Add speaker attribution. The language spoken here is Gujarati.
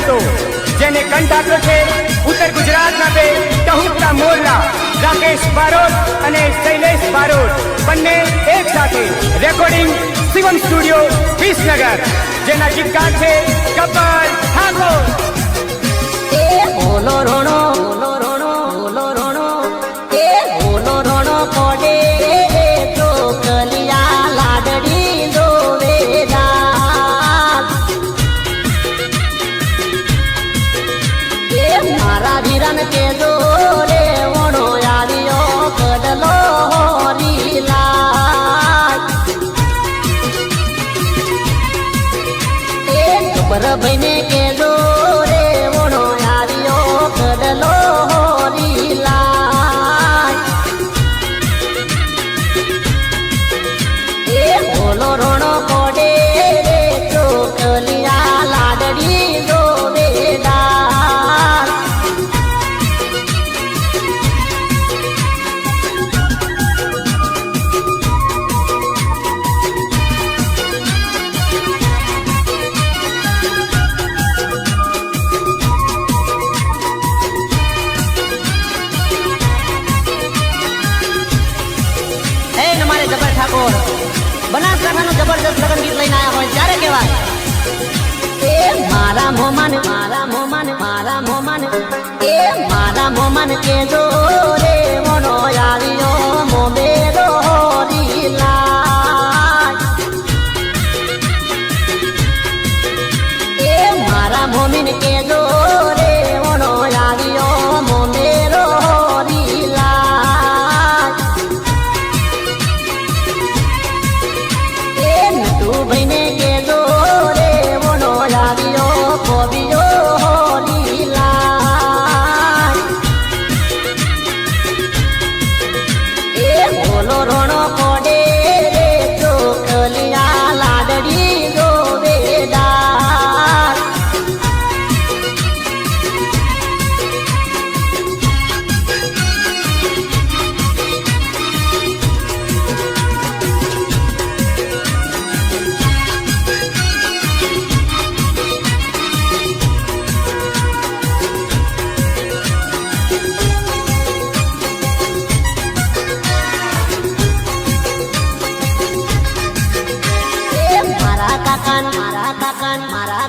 Speaker 1: ગીતો જેને કંઠાપ્યો છે ઉત્તર ગુજરાતના બે ટહુકતા મોરલા રાકેશ બારોટ અને શૈલેષ બારોટ, બંને એક સાથે રેકોર્ડિંગ શિવમ સ્ટુડિયો વિસનગર, જેના ગીતકાર છે ગબ્બર ઠાકોર।
Speaker 2: ઓલો રોણો ઓલો રોણો ઓલો રોણો એ ઓલો રોણો કોડે તો કલિયા લાડડી દોવેદાર એ મારા વીરન કે દોરે ઓણો આવ્યો કડલો હોરીલા એ ગબ્બર ભાઈને કે દોરે ઓણો કડલો હોરીલા એ ઓલો રોણો કોડે તો કલિયા લાડડી દોવેદાર ગબ્બર ઠાકોર બનાસકાંઠાનું જબરદસ્ત લગ્ન ગીત લઈને આવ્યા હોય ત્યારે કહેવાય એ મારા મોમાન મારા મોમાન મારા મોમાન એ મારા મોમાન કે દોરે મોનો આવ્યો મોમેરો હોરીલા એ મારા મોમીન કે દોરે મોનો આવ્યો મોમેરો હોરીલા ભાઈને કે દોરે મોનો આવ્યો કોબીયો હોરીલા એ બોલો રોણો કોડે તો કલિયા લાડડી દોવેદાર મારા